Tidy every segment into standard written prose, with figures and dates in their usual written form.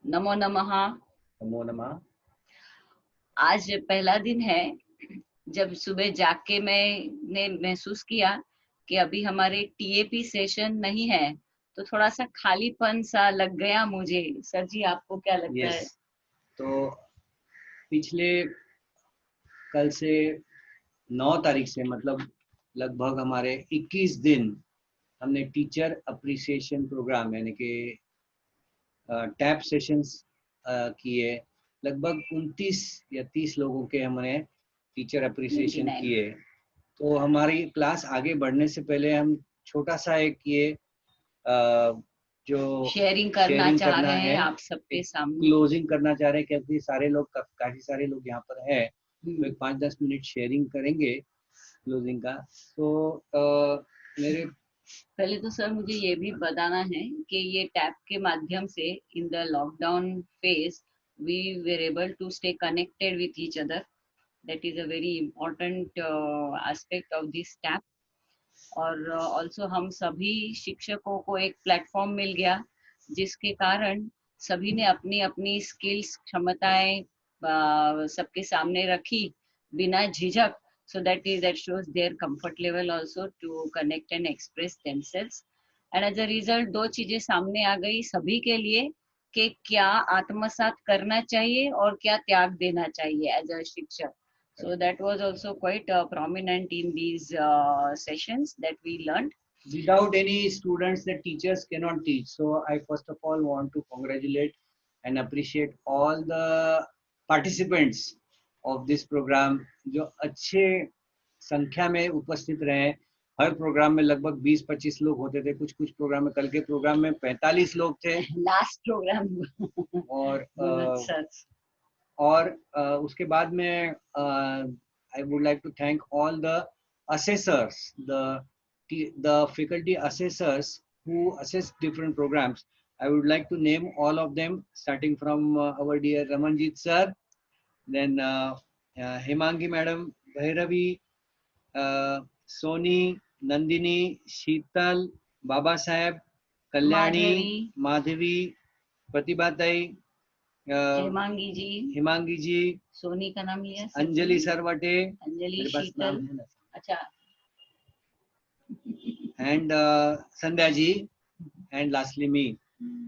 नमो नमः। नमो नमः। आज पहला दिन है जब सुबह जाग के मैंने महसूस किया कि अभी हमारे टीएपी सेशन नहीं है, तो थोड़ा सा खालीपन सा लग गया मुझे। सर जी, आपको क्या लगता यस, है? तो पिछले कल से 9 तारीख से मतलब लगभग हमारे 21 दिन हमने टीचर अप्रिसिएशन प्रोग्राम यानी कि टैप सेशंस किए। लगभग 29 या 30 लोगों के हमने टीचर अप्रिसिएशन 99। किए। तो हमारी क्लास आगे बढ़ने से पहले हम छोटा सा एक ये जो शेयरिंग करना शेयरिंग चाह करना रहे है, हैं आप सबके एक सामने। क्लोजिंग करना चाह रहे हैं क्योंकि सारे लोग काफी सारे लोग यहाँ पर है, तो हम्म, एक 5-10 मिनट शेयरिंग करेंगे क्लोजिंग का। तो मेरे पहले तो सर मुझे ये भी बताना है कि ये टैब के माध्यम से in the lockdown phase we were able to stay connected with each other. That is a very important aspect of this tab। और ऑल्सो हम सभी शिक्षकों को एक प्लेटफॉर्म मिल गया, जिसके कारण सभी ने अपनी अपनी स्किल्स क्षमताएं सबके सामने रखी बिना झिझक। So that shows their comfort level also to connect and express themselves. And as a result दो चीजें सामने आ गई सभी के लिए कि क्या आत्मसात करना चाहिए और क्या त्याग देना चाहिए एज अ शिक्षक। So that was also quite prominent in these sessions that we learned. without any students the teachers cannot teach. So I first of all want to congratulate and appreciate all the participants of this program जो अच्छे संख्या में उपस्थित रहे। हर programme में लगभग 20-25 लोग होते थे, कुछ कुछ प्रोग्राम में, कल के प्रोग्राम में 45 लोग थे। Last program. और Such. उसके बाद में I would like to thank all the assessors, the faculty assessors who assess different programs. I would like to name all of them, starting from our dear Ramanjit sir, then Himangi madam, Bhairavi, Soni, Nandini, Sheetal, Baba Saheb, Kalyani, Madhavi, Madhavi, Pratibha Tai, uh, Hemangi जी, हिमांगी जी, सोनी का नाम लिया sir जी अंजलि ने, सरवटे, अंजलि मेरे पास नाम शीतल। है ना, अच्छा। And Sandhya ji, and lastly me.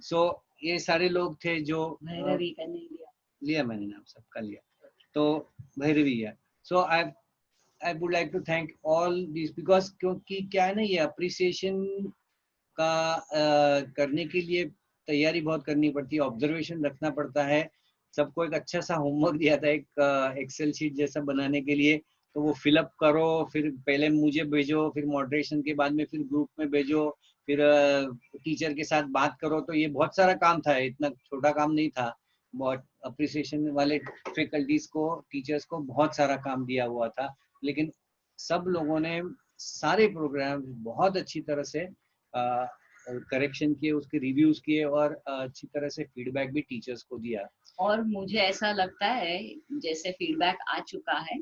So ये सारे लोग थे जो भैरवी का नहीं लिया। लिया मैंने नाम सबका लिया। तो भैरवी है। So I would like to thank all this because क्योंकि क्या है ना, ये अप्रिसिएशन का करने के लिए तैयारी बहुत करनी पड़ती है, ऑब्जर्वेशन रखना पड़ता है। सबको एक अच्छा सा होमवर्क दिया था, एक एक्सेल शीट जैसा बनाने के लिए। तो वो फिलअप करो, फिर पहले मुझे भेजो, फिर मॉडरेशन के बाद में फिर ग्रुप में भेजो, फिर टीचर के साथ बात करो। तो ये बहुत सारा काम था, इतना छोटा काम नहीं था। बहुत अप्रिसिएशन वाले फैकल्टीज को, टीचर्स को बहुत सारा काम दिया हुआ था, लेकिन सब लोगों ने सारे प्रोग्राम बहुत अच्छी तरह से करेक्शन किए, उसके रिव्यूज किए और अच्छी तरह से फीडबैक भी टीचर्स को दिया। और मुझे ऐसा लगता है जैसे फीडबैक आ चुका है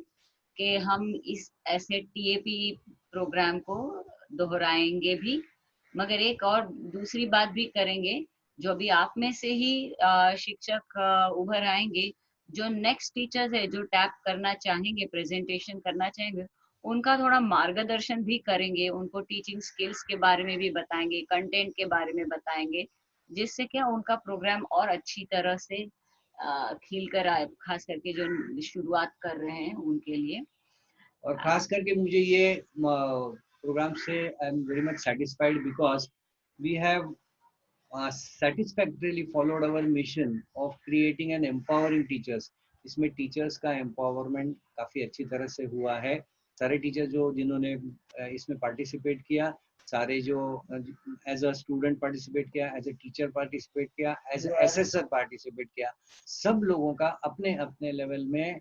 कि हम इस ऐसे टीएपी प्रोग्राम को दोहराएंगे भी, मगर एक और दूसरी बात भी करेंगे। जो भी आप में से ही शिक्षक उभर आएंगे, जो नेक्स्ट टीचर्स है जो टैप करना चाहेंगे, प्रेजेंटेशन करना चाहेंगे, उनका थोड़ा मार्गदर्शन भी करेंगे, उनको टीचिंग स्किल्स के बारे में भी बताएंगे, कंटेंट के बारे में बताएंगे, जिससे क्या उनका प्रोग्राम और अच्छी तरह से खिल कर आए, खास करके जो शुरुआत कर रहे हैं उनके लिए। और खास करके मुझे ये प्रोग्राम से I am very much satisfied because we have satisfactorily followed our mission of creating an empowering teachers। इसमें टीचर्स का एम्पावरमेंट काफ़ी अच्छी तरह से हुआ है। सारे टीचर जो जिन्होंने इसमें पार्टिसिपेट किया, सारे जो एज अ स्टूडेंट पार्टिसिपेट किया, एज अ टीचर पार्टिसिपेट किया, एज अ एसेसर पार्टिसिपेट किया, सब लोगों का अपने अपने लेवल में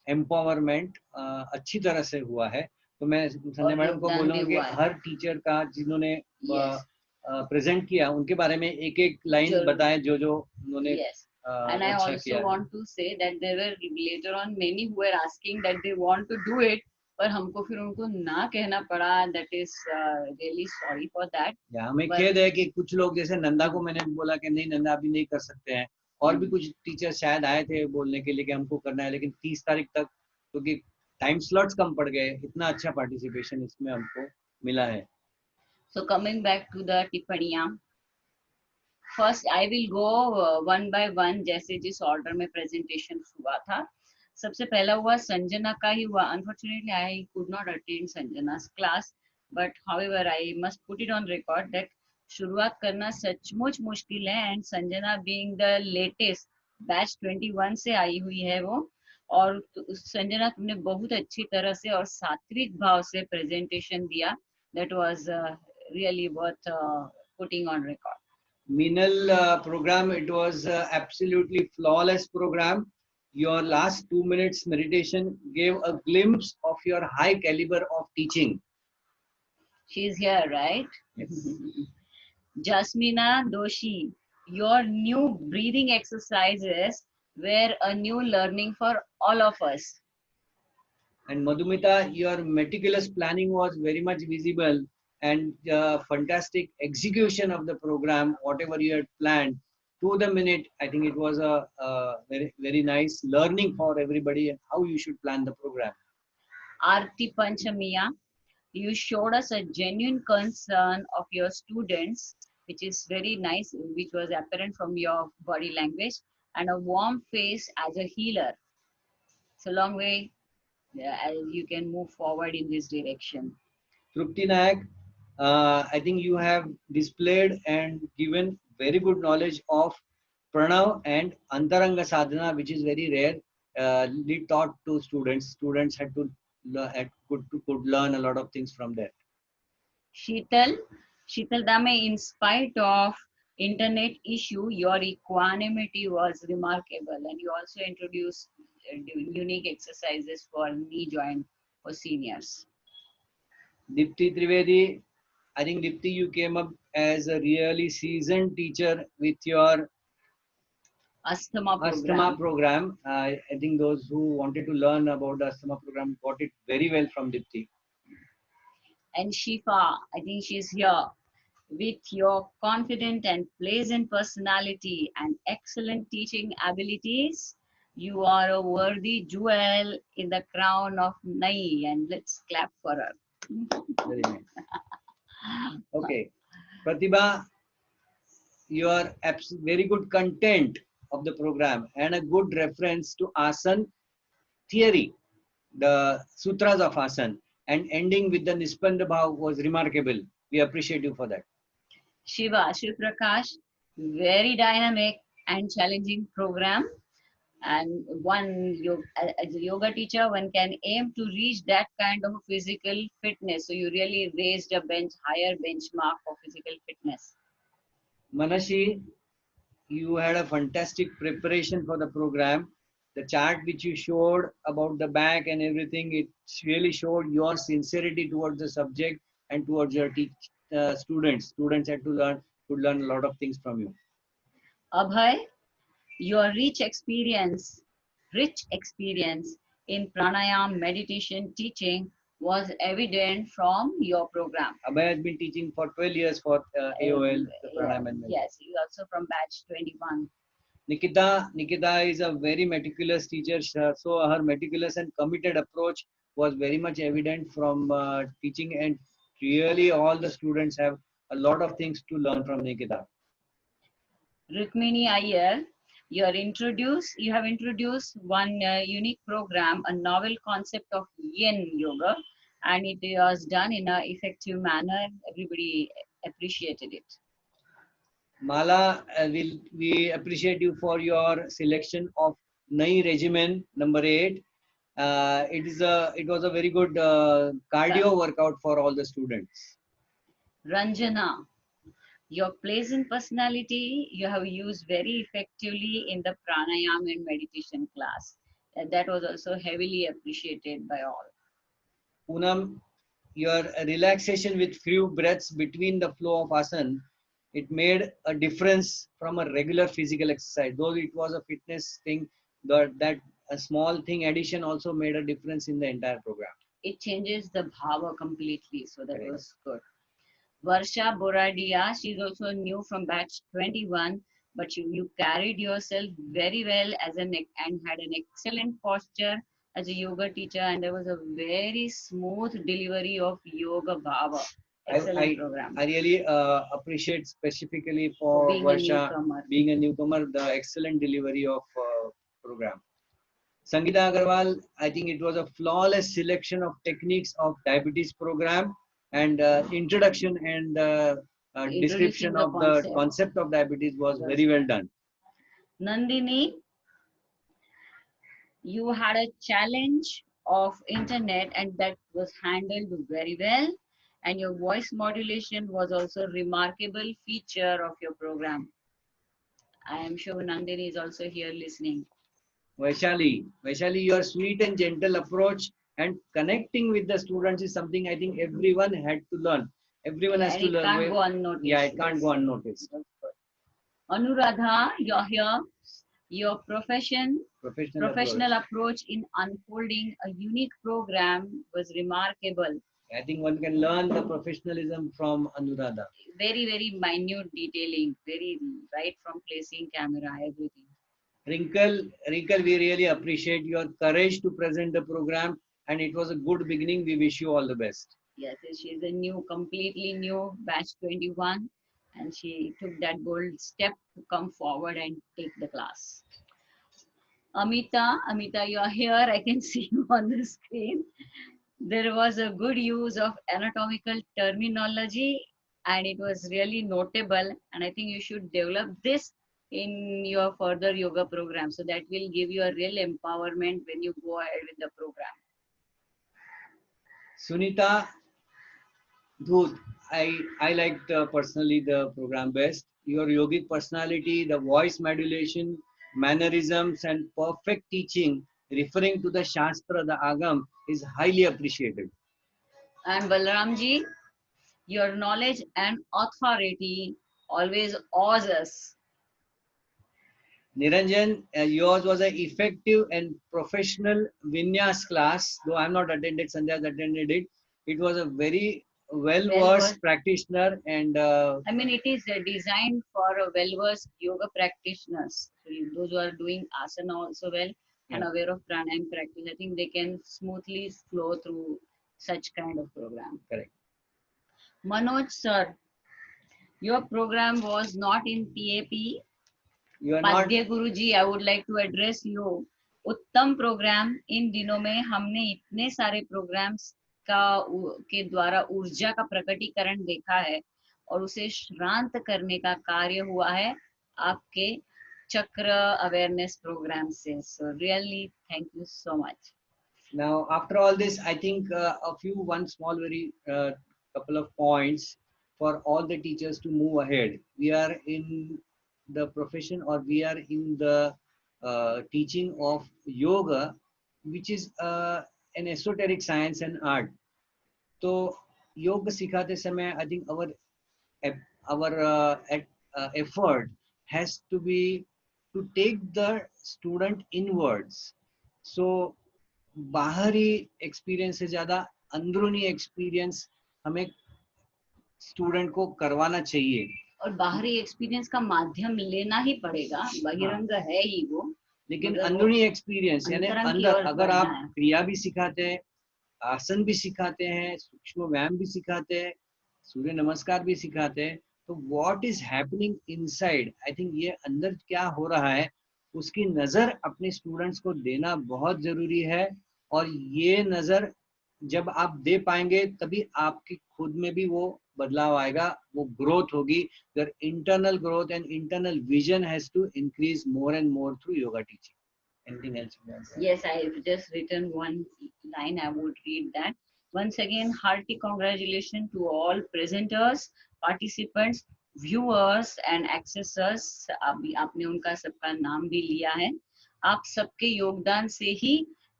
एम्पावरमेंट अच्छी तरह से हुआ है। तो मैं संध्या और मैडम को योगदान भी बोलूँगा हुआ कि है। हर टीचर का जिन्होंने यस। प्रेजेंट किया, उनके बारे में एक एक लाइन जरूर। बताएं जो जो उन्होंने Yes. And I अच्छा also किया है। want to say that there were later on many who were asking that they want to do it, पर हमको फिर उनको ना कहना पड़ा। That is really sorry for that। या हमें पर खेद है कि कुछ लोग, जैसे नंदा को मैंने बोला कि नहीं नंदा अभी नहीं कर सकते हैं, और भी कुछ टीचर शायद आए थे बोलने के लिए कि हमको करना है, लेकिन 30 तारीख तक क्योंकि टाइम स्लॉट्स कम पड़ गए, इतना अच्छा पार्टिसिपेशन इसमें हमको मिला है. So coming back to the टिप्पणियाँ, first I will go one by one, जैसे जिस ऑर्डर में प्रेजेंटेशन हुआ था. सबसे पहला हुआ संजना का ही हुआ. Unfortunately I could not attend Sanjana's class, but however I must put it on record that शुरुआत करना सचमुच मुश्किल है, and Sanjana being the latest, batch 21 से आई हुई है वो. और संजना तुमने बहुत अच्छी तरह से और सात्विक भाव से प्रेजेंटेशन दिया. That was really worth putting on record. Minal program, it was absolutely flawless program. Your last 2 minutes meditation gave a glimpse of your high caliber of teaching. She's here, right? Yes. Jasmina Doshi, your new breathing exercises were a new learning for all of us. And Madhumita, your meticulous planning was very much visible, and fantastic execution of the program, whatever you had planned to the minute. I think it was a very, very nice learning for everybody and how you should plan the program. Aarti Panchamiya, you showed us a genuine concern of your students, which is very nice, which was apparent from your body language, and a warm face as a healer. So long way, you can move forward in this direction. Trupti Nayak, I think you have displayed and given very good knowledge of Pranav and Antaranga Sadhana, which is very rare. Taught to students. Students had to could learn a lot of things from that. Sheetal, Sheetal Dame, in spite of internet issue, your equanimity was remarkable, and you also introduced unique exercises for knee joint for seniors. Dipti Trivedi, I think Dipti, you came up as a really seasoned teacher with your Asthma program. I think those who wanted to learn about the Asthma program got it very well from Dipti. And Shifa, I think she's here. With your confident and pleasant personality and excellent teaching abilities, you are a worthy jewel in the crown of Nai. And let's clap for her. Very nice. Okay. Pratibha, your very good content of the program and a good reference to Asan theory, the sutras of Asan, and ending with the Nispanda Bhav was remarkable. We appreciate you for that. Shiva, Shiv Prakash, very dynamic and challenging program. And as a yoga teacher, one can aim to reach that kind of physical fitness. So you really raised a higher benchmark for physical fitness. Manashi, you had a fantastic preparation for the program. The chart which you showed about the back and everything, it really showed your sincerity towards the subject and towards your students. Students had to learn a lot of things from you. Abhay, your rich experience in pranayam meditation teaching was evident from your program. Abhay has been teaching for 12 years for AOL, the pranayam and meditation. Yes, he also from batch 21. Nikita is a very meticulous teacher, so her meticulous and committed approach was very much evident from teaching, and really all the students have a lot of things to learn from Nikita. Rukmini Iyer, you have introduced one unique program, a novel concept of yin yoga, and it was done in an effective manner. Everybody appreciated it. Mala, we appreciate you for your selection of Nai regimen number 8. It was a very good cardio workout for all the students. Ranjana, your pleasant personality you have used very effectively in the pranayam and meditation class. That was also heavily appreciated by all. Poonam, your relaxation with few breaths between the flow of asana, it made a difference from a regular physical exercise. Though it was a fitness thing, that a small thing addition also made a difference in the entire program. It changes the bhava completely, so that was good. Varsha Boradia, she's also new from batch 21. but you carried yourself very well as and had an excellent posture as a yoga teacher, and there was a very smooth delivery of yoga bhava. I, Excellent I, program I really appreciate specifically for for being a Varsha newcomer. being a newcomer, the excellent delivery of program. Sangeeta Agarwal, I think it was a flawless selection of techniques of diabetes program and introduction and Introducing description the of the concept. concept of diabetes was Yes. very well done. Nandini, you had a challenge of internet and that was handled very well, and your voice modulation was also a remarkable feature of your program. I am sure Nandini is also here listening. Vaishali, your sweet and gentle approach and connecting with the students is something I think everyone had to learn. Everyone Yeah, has and to it learn. can't go unnoticed. Yeah, it can't Yes. go unnoticed. Anuradha, you're here. Your Professional approach in unfolding a unique program was remarkable. I think one can learn the professionalism from Anuradha. Very, very minute detailing, very right from placing camera, everything. Wrinkle, we really appreciate your courage to present the program, and it was a good beginning. We wish you all the best. Yes, yes, she's a completely new batch 21, and she took that bold step to come forward and take the class. Amita, you are here. I can see you on the screen. There was a good use of anatomical terminology, and it was really notable. And I think you should develop this in your further yoga program, so that will give you a real empowerment when you go ahead with the program. Sunita Dhoot, I liked personally the program best. Your yogic personality, the voice modulation, mannerisms, and perfect teaching, referring to the Shastra, the Agam, is highly appreciated. And Balramji, your knowledge and authority always awes us. Niranjan, yours was an effective and professional vinyas class, though I'm not attended, Sandhya has attended it. It was a very well-versed practitioner and I mean, it is designed for a well-versed yoga practitioners. So those who are doing asana also well and Yeah. aware of pranayam practice, I think they can smoothly flow through such kind of program. Correct. Manoj sir, your program was not in PAP. You are not. Padhye Guru ji, I would like to address you. उत्तम programme इन दिनों में हमने इतने सारे programmes के द्वारा ऊर्जा का प्रकटीकरण देखा है और उसे श्रांत करने का कार्य हुआ है आपके चक्र अवेयरनेस प्रोग्राम से. So really thank you so much. Now, after all this, I think one small, very couple of points for all the teachers to move ahead. We are in the profession, or we are in the teaching of yoga, which is an esoteric science and art. So, yoga सिखाते समय, I think our effort has to be to take the student inwards. So बाहरी experience से ज्यादा अंदरूनी experience हमें student को करवाना चाहिए. और बाहरी एक्सपीरियंस का माध्यम लेना ही पड़ेगा, बहिरंग है ही वो, लेकिन अंदरूनी एक्सपीरियंस यानी अंदर अगर आप क्रिया भी सिखाते हैं, आसन भी सिखाते हैं, सूक्ष्म व्यायाम भी सिखाते हैं, सूर्य नमस्कार भी सिखाते हैं, तो what is happening inside, I think ये अंदर क्या हो रहा है उसकी नजर अपने स्टूडेंट्स को देना बहुत जरूरी है. और ये नजर जब आप दे पाएंगे तभी आपकी खुद में भी वो बदलाव आएगा, वो ग्रोथ होगी. Your internal growth and internal vision has to increase more and more through yoga teaching. Anything else? Yes, I have just written one line. I would read that. Once again, hearty congratulations to all presenters, participants, viewers and accessors. अभी आपने उनका सबका नाम भी लिया है. आप सबके योगदान से ही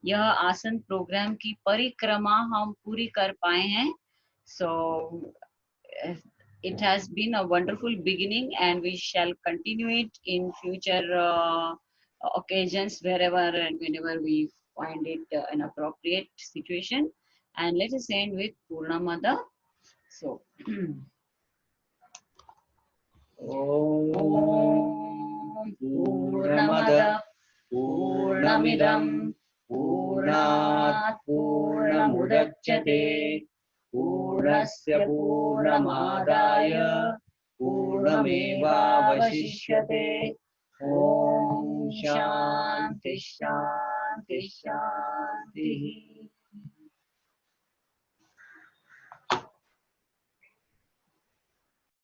यह आसन प्रोग्राम की परिक्रमा हम पूरी कर पाए हैं. So it has been a wonderful beginning and we shall continue it in future occasions wherever and whenever we find it an appropriate situation. And let us end with Purnamada. So, Om पूर्णमिदं पूर्णात् पूर्णमुदच्यते पूर्णस्य पूर्णमादाय पूर्णमेवावशिष्यते। ॐ शान्ति शान्ति शान्तिः।